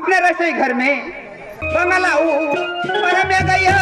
अपने रसोई घर में बंगला पर में गया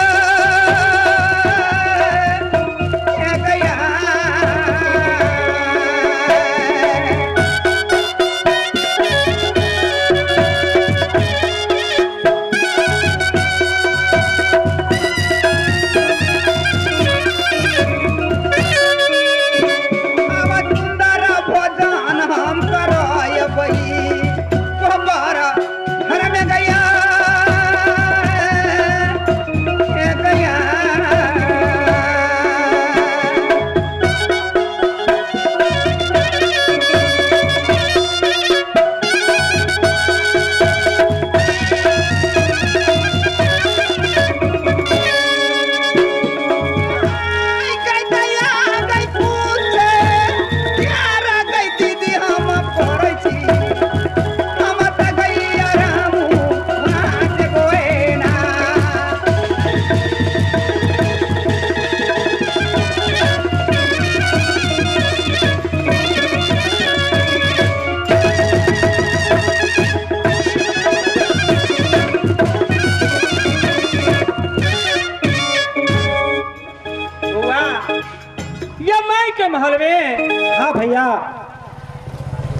महल में। हाँ भैया,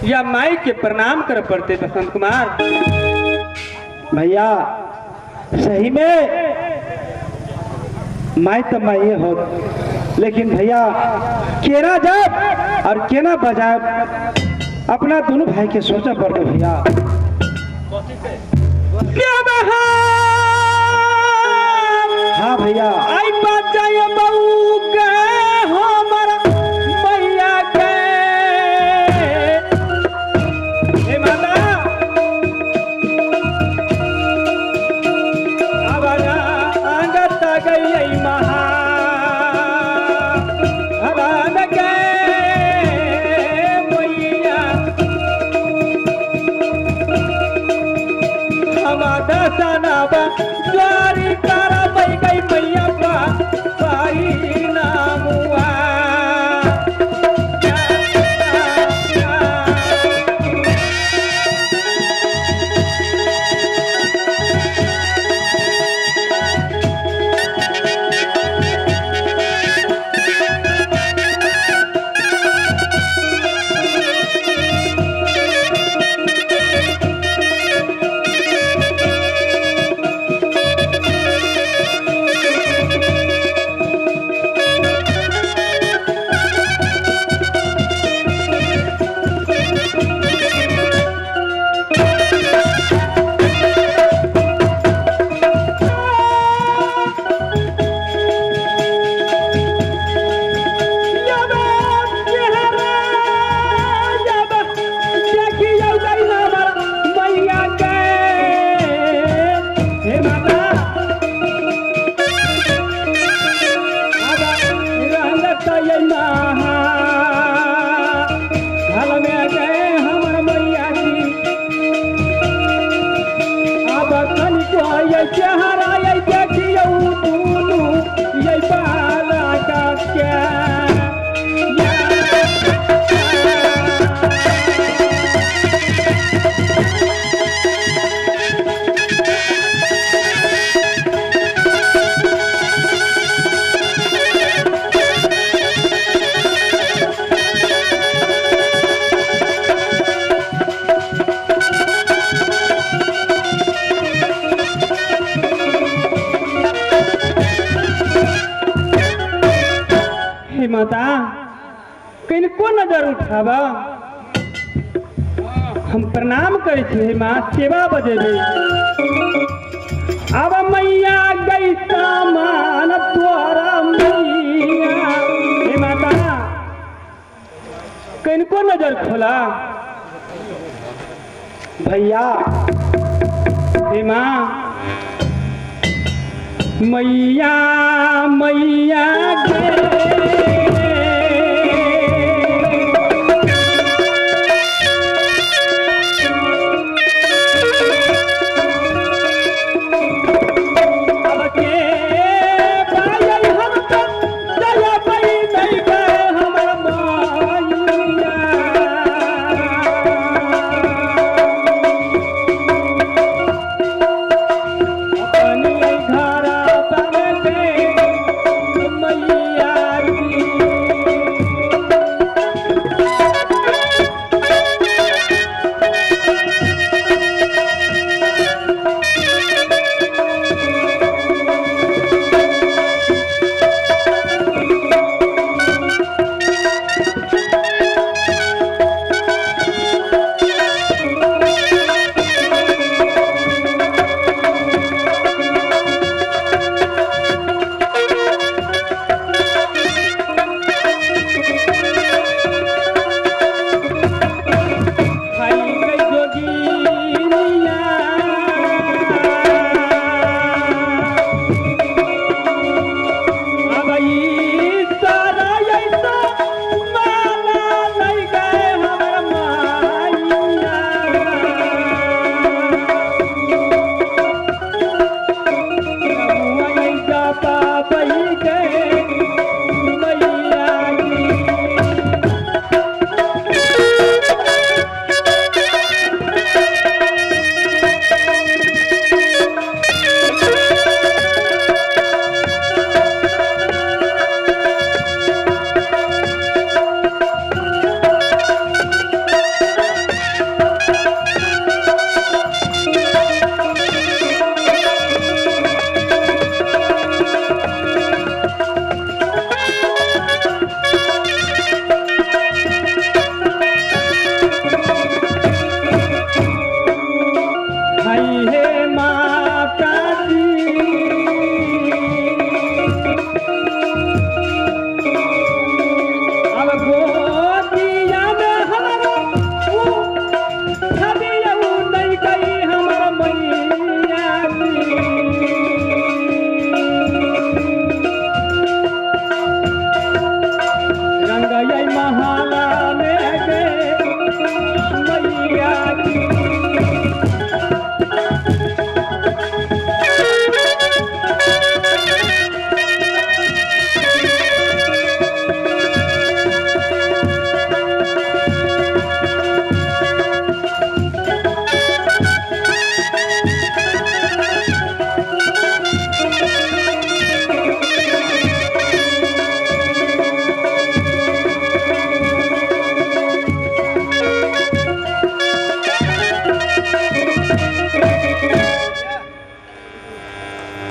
या माई के प्रणाम कर पड़ते बसंत कुमार। भैया सही में माई तो माई हो, लेकिन भैया केना जब और केना बजाए अपना दोनों भाई के सोचा पड़ते भैया। हाँ भैया आई बचाए बहू के हमारा मैया के। हे माता अब अंगत गई महा हरान के मैया हम दसना द्वारी तारा बई गई मैया पाई नामुआ। माता किनको नजर उठावा, हम प्रणाम करे थे माँ सेवा बजेबे। अब मैया गई सामान द्वारा मैया। हे माता किनको नजर खोला भैया। हे माँ मैया मैया गे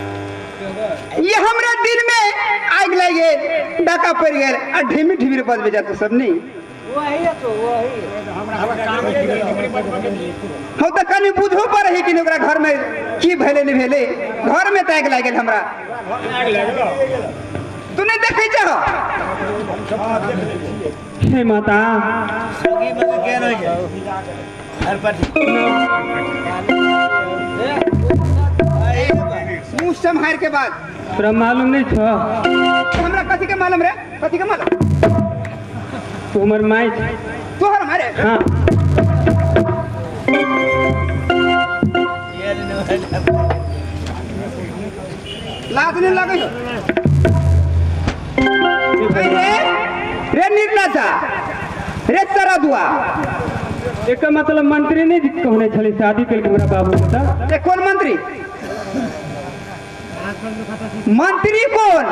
ये हमरा दिल में आग लगे डाका पड़ गए आ ढेमी ढेमी बज बजा तो सब नहीं हो तो कनी बुझो पर है कि ओकरा घर में की भेले नहीं भेले घर में ताक लाग गेल हमरा तू नहीं देखे छ हे माता मुंह संहार के बाद तोरा मालूम नहीं था हमरा कथी के मालूम रे कथी के मालूम तू हमर माई तोहर मारे हाँ लाज नहीं लगे रे निर्ला था रे सारा दुआ एक मतलब मंत्री नहीं कहने छली शादी के हमरा बाबू बता ये कौन मंत्री मंत्री कौन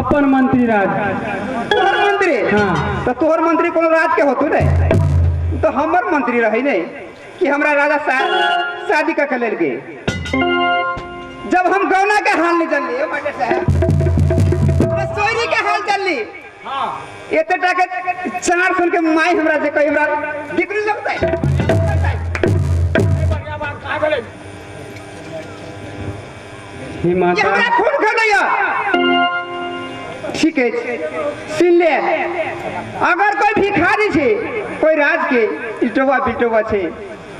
अपन मंत्री राज तोहर मंत्री हाँ तो तोहर मंत्री कौन राज के होतु रे तो हमर मंत्री रही नहीं कि हमरा राजा शादी का कलर के जब हम गौना के हाल नहीं चल लिए बटे साहब सोयरी के हाल चल ली हां एते टाके चार सुन के माई हमरा से कही हमरा दिकरी लगता है बढ़िया बात का बोले हे ये माता हमरा खून खलैया ठीक है सुन ले अगर कोई भिखारी छे कोई राज के इटवा बिटवा छे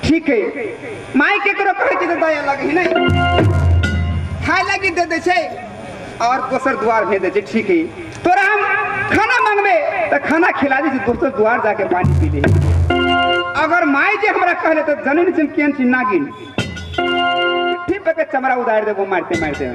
ठीक है माई के करो कहे छे तो दया लगे नहीं खाए लगी दे दे छे और दोसर द्वार भेज दे छे ठीक है तोरा हम खाना मांगबे तो खाना खिला दे दोसर द्वार जाके पानी पी ले अगर माई जे हमरा कहले तो जननी चमकियन छी नागिन ठीक पे के चमड़ा उधार देबो मारते मारते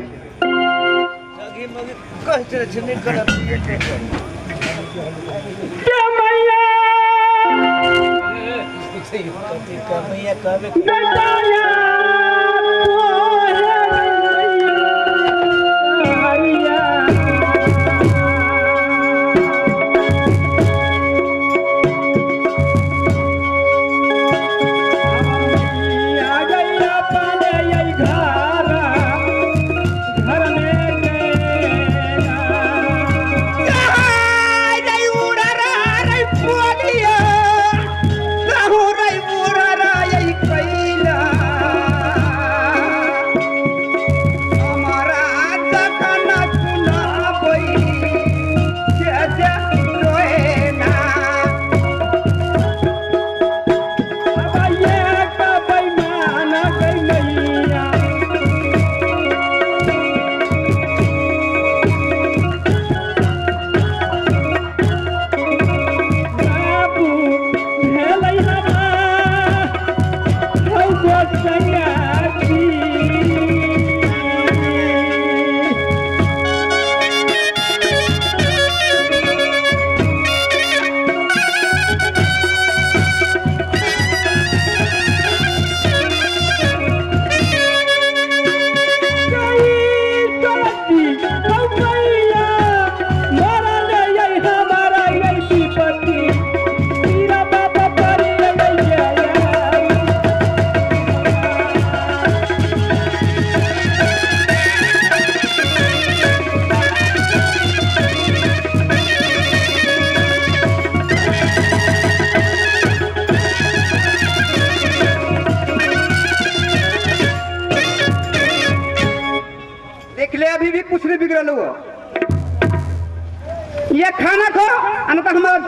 ये खाना खो अन तो हमारा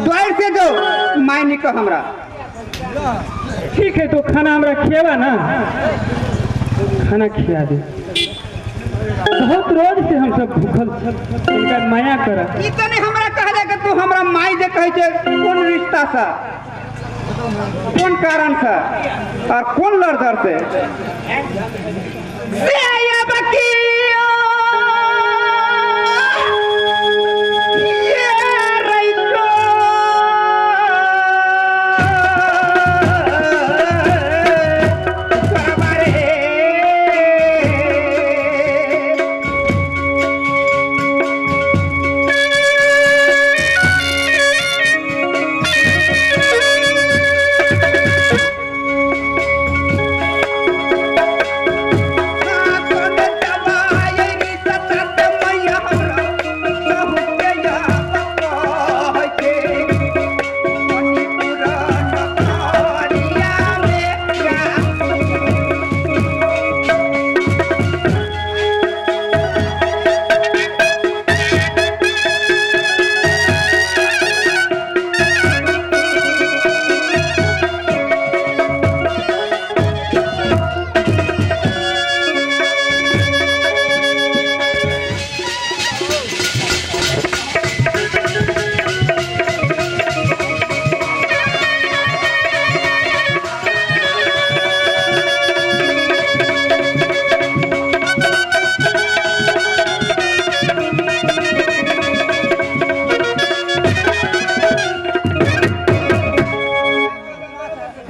द्वार से जो मायने को हमरा ठीक है तो खाना हमरा खियावा ना, खाना खिया दे। बहुत रोज से हम सब भूखल इनका माया करा। इतने हमरा कहले कि तू हमरा माई जे कहै छे कौन रिश्ता सा, कौन कारण सा और कौन लड़दर से ये बकियो ये रइतो परवारे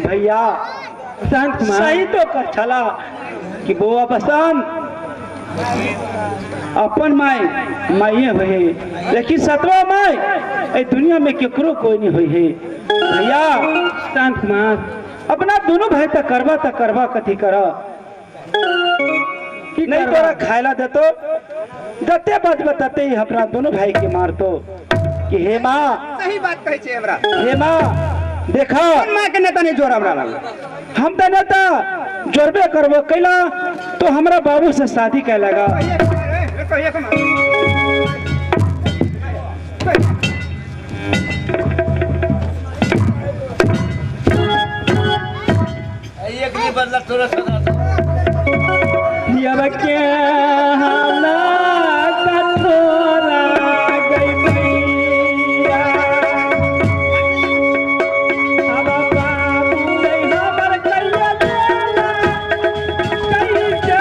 भैया शांत कुमार सही तो कर छला कि बउआ बसन अपन माई माइए होए, लेकिन सतवा माई ए दुनिया में केकरो कोई नहीं होई है। भैया शांत कुमार अपना दोनों भाई तक करवा कथी करा, की नहीं करबा? तोरा खायला देतो दते बज बताते ही अपना दोनों भाई के मारतो कि हे माँ सही बात कहै छे हमरा हे माँ देखा कौन मां के नेता ने जोर हमरा लागल हम तो नेता जोरबे करबो कैला तो हमरा बाबू से शादी कर लगा। कहिए कमा एक नहीं बदला थोड़ा सा अब क्या ना कठोरा गई मैया, अब बाबू नहीं हमर कैया देला कैसे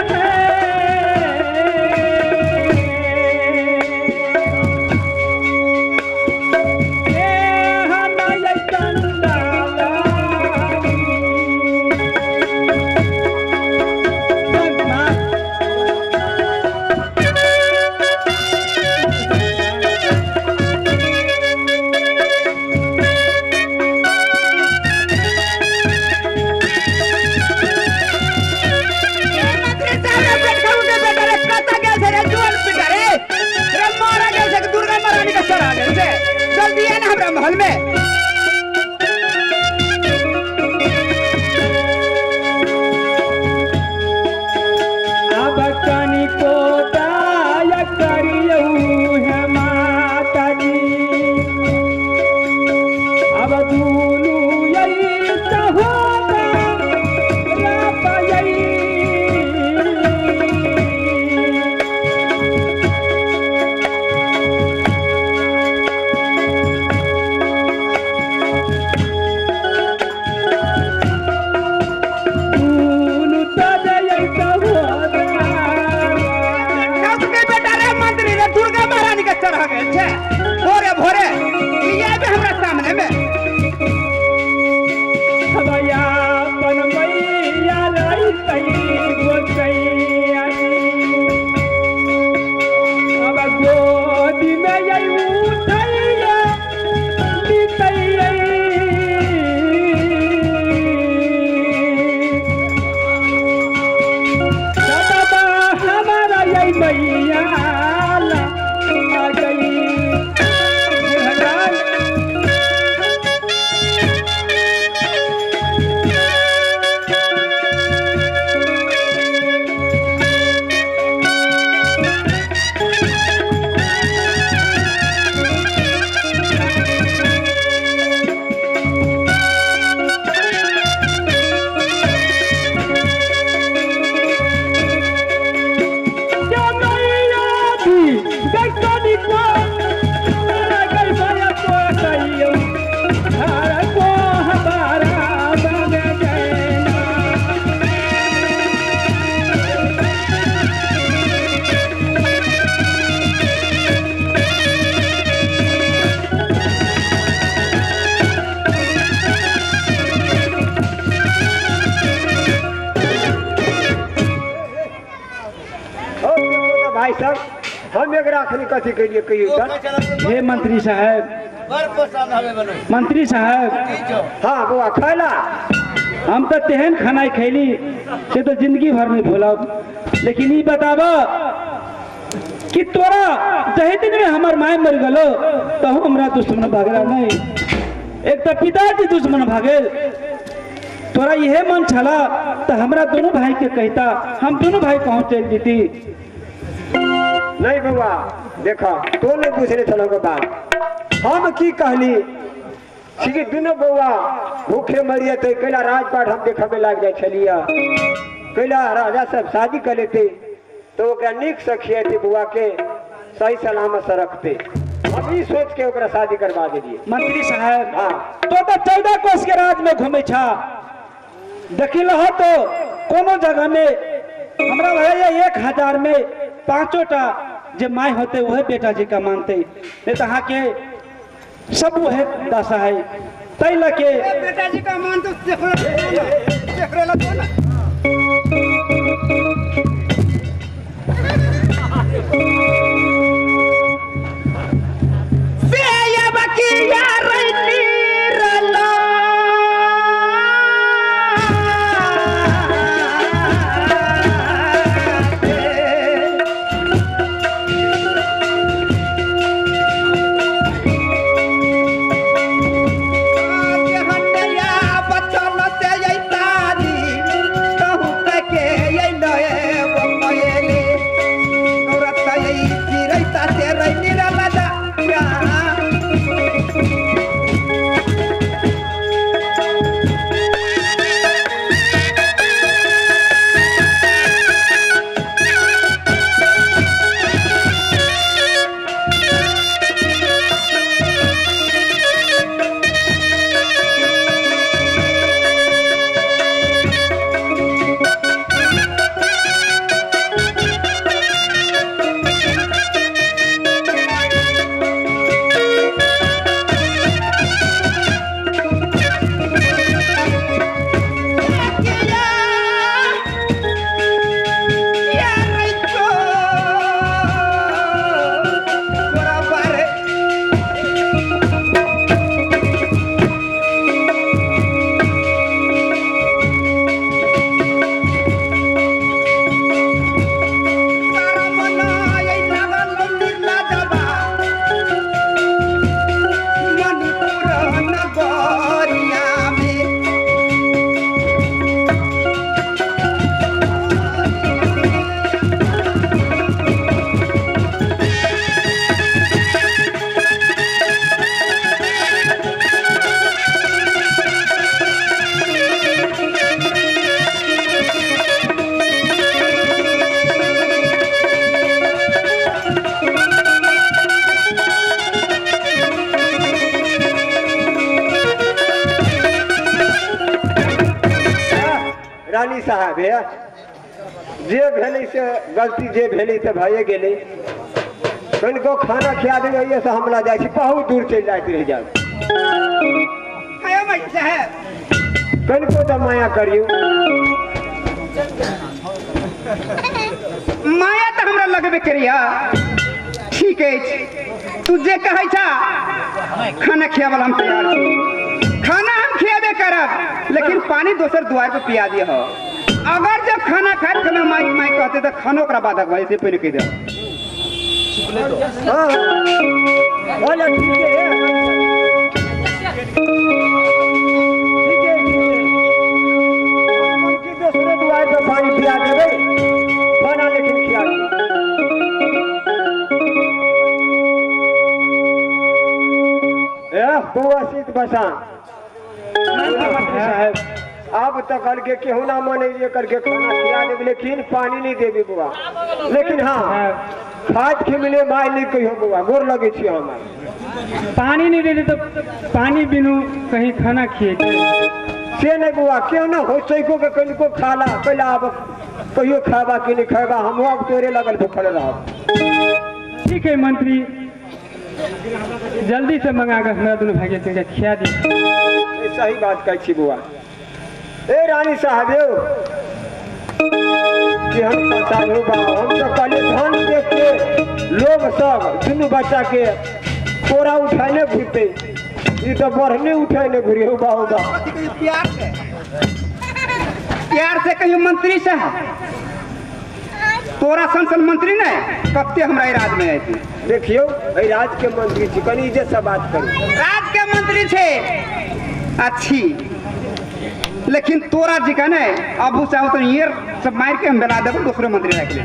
है हम ये कंडाला जल्दी है ना हमरा महल में अब कनी को दाया करियऊ है माता जी, अब दूनु यही सहोगा रापयई, दूनु तजय सहोगा के बेटा रे मंत्री रे दुर्गा महारानी के चढ़ा गए छे भोरे भोरे ये भी हमरा सामने में हवया पन मैया रही सही गोसैया, अब गोदी में यही उठैया लितैया, सदा हमारा यही मैया ला आ गई भगवान। आखिरी कथी के लिए कहियो चला हे मंत्री साहब बर पसंद हवे बनो मंत्री साहब हाँ बुआ खैला हम तो तेहन खाना खैली से तो जिंदगी भर नहीं भूलब लेकिन ये बताब कि तोरा जही दिन में हमार माय मर गलो तो हमरा दुश्मन भागला नहीं एक तो पिताजी दुश्मन भागे तोरा यह मन छला तो हमरा दोनों भाई के कहता हम दोनों भाई पहुंच चल जीती नहीं बउआ देखा तो नहीं पूछने चलो के बात हम की कहली कि दोनों बउआ भूखे मरिए तो कैला राजपाट हम देखे में लग जाए कैला राजा सब शादी कर लेते तो निक से खियाते बुआ के सही सलामत से रखते हम ई सोच के ओकरा शादी करवा दिए मंत्री साहब हाँ तो 14 कोस के राज में घूमे छा देखिल हो तो कोनो जगह में हमरा भैया 1000 में 5टा जे माय होते वह बेटा जी का मानते नहीं तो हाँ के सब वह दशा है तै लके बेटा जी का मान तो देख रहे लो ना रानी साहब है जे भेले से गलती जे भेले तो भये गेले कनको खाना खिया दे ये से हमला जाय छी बहुत दूर चल जात रह जाओ आयो भाई साहब कनको तो माया करियो माया तो हमरा लगबे करिया ठीक है तू जे कहै छा खाना खियावल हम तैयार छी खाना हम खियाबे करब लेकिन पानी दोसर द्वार पे पिया दिए हो अगर जब खाना खाए खाना माई माई कहते तो खानो ओकरा बाधक भाई से पहले कह दे हां बोला ठीक है मन की दोसर द्वार पे पानी पिया देबे खाना लेकिन खिया ए बुआ सीत बसा साहब अब तक करके केहू ना मन ये करके खाना खिला दे लेकिन पानी नहीं देबे बुआ लेकिन हाँ खाद के मिले माय नहीं कहियो बुआ गोर लगे छी हमार पानी नहीं दे तो पानी बिनु कहीं खाना खिए से नहीं बुआ क्यों ना हो सको के कनको खाला पहला अब कहियो खाबा कि नहीं खाबा हम अब तोरे लगल भूखल रह ठीक है मंत्री जल्दी से मंगा कर हमारा दोनों भाई के खिया दी सही बात कह छी बुआ ए रानी साहब केहन परेशान हो बा हम तो कहले धन देख के लोग सब दुनू बच्चा के कोरा उठाने घुरते ई तो बढ़ने उठाने घुरी हो बा प्यार से कहियो मंत्री साहब तोरा संसद मंत्री नहीं कत्ते हमरा राज में आई थी देखियो ए राज के मंत्री छी कनी इज्जत से बात करू राज के मंत्री छे अच्छी लेकिन तोरा जी का नहीं अबू चाहो तो ये सब मार के हम बना देबो दूसरे मंत्री रख ले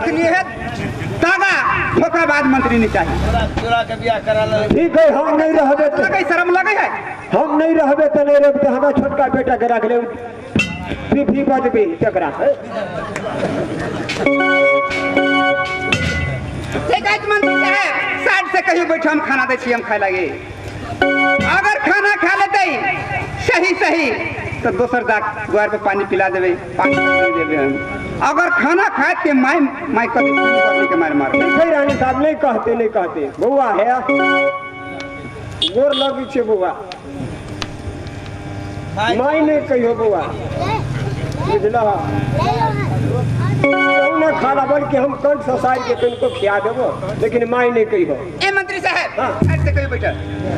लेकिन ये तागा धोखाबाज मंत्री नहीं चाहिए तोरा के बियाह करा ले ठीक है हम नहीं रहबे तो कई शर्म लगे है हम नहीं रहबे तो नहीं रहबे हमरा छोटका बेटा के रख ले भी बजबे तकरा ठीक है मंत्री साहब साइड से कहियो बैठो हम खाना दे छी हम खाए लगे अगर खाना खा लेते सही सही तो दोसर द्वार पे पानी पिला देवे पानी देवे हम अगर खाना खाए ते माय माय कभी के मार मार ठीक है रानी साहब नहीं कहते बउआ है गोर लगी छे बउआ माय नहीं कहियो बउआ बुझला ना खाना बन के हम कंठ ससार के तुमको खिया देबो लेकिन माय नहीं कहियो ए मंत्री साहब साइड से कहियो बैठो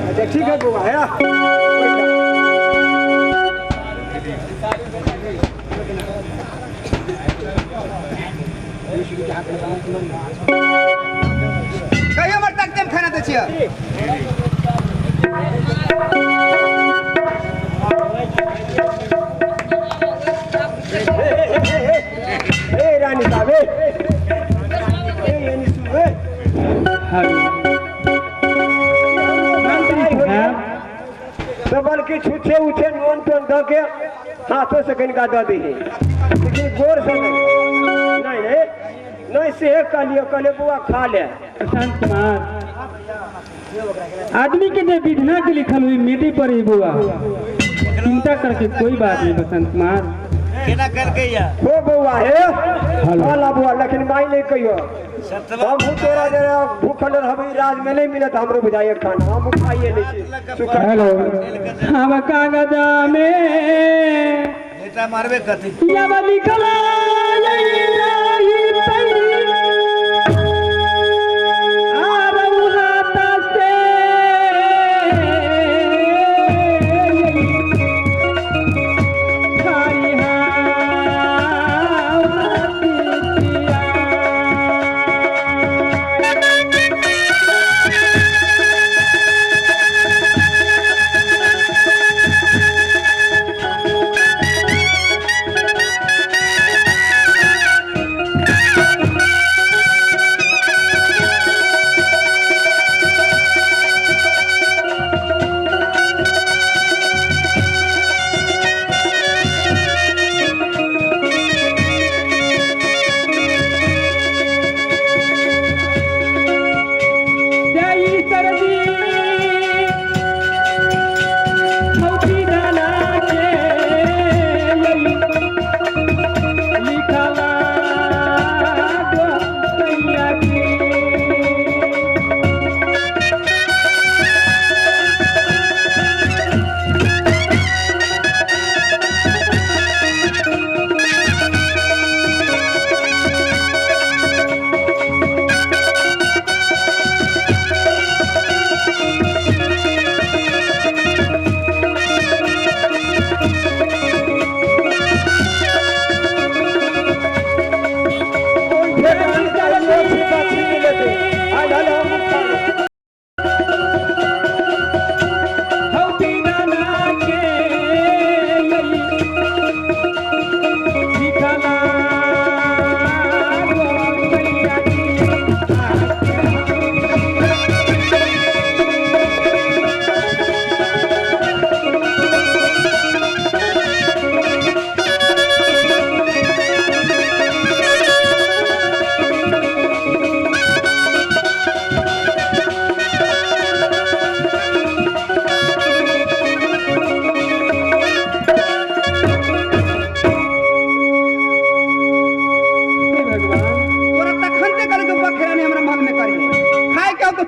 अच्छा ठीक है बउआ है कहियो मर तक टाइम खाना दे छियो ए रानी साहब ए यानी सुबह सबल के छुछे उठे नोन पे द के हाथों से कनिका द दी लेकिन गोर से नहीं से कले बुआ खा ले प्रशांत कुमार आदमी के जो विधना के लिखल हुई मेटी पर ही बुआ चिंता करके कोई बात नहीं बसंत कुमार केना करके या हो बुआ है वाला बुआ लेकिन माई नहीं कहियो हम तोरा जरा भूखल रहबे राज में नहीं मिलत हमरो बुझाइए खाना हम खाइए नहीं सुखा हेलो हम कागज में बेटा मारबे कथी या लिखल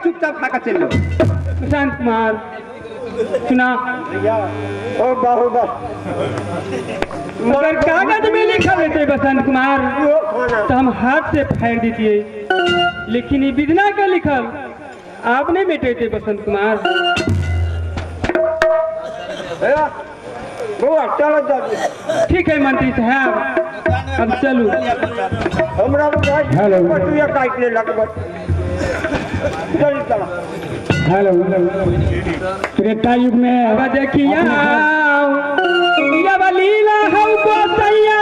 चुपचाप खा कर चल लो प्रशांत कुमार सुना ओ बाहु बस अगर कागज में लिखा रहते बसंत कुमार तो हम हाथ से फाड़ देते, लेकिन ये विधना का लिखल आपने मिटे थे बसंत कुमार। बुआ चलो जल्दी। ठीक है मंत्री साहब, अब चलू। हमरा हेलो। पटुया काट ले लगभग जल्दी चलो। हेलो त्रेता युग में अब देखिया या बलीला हम को सैया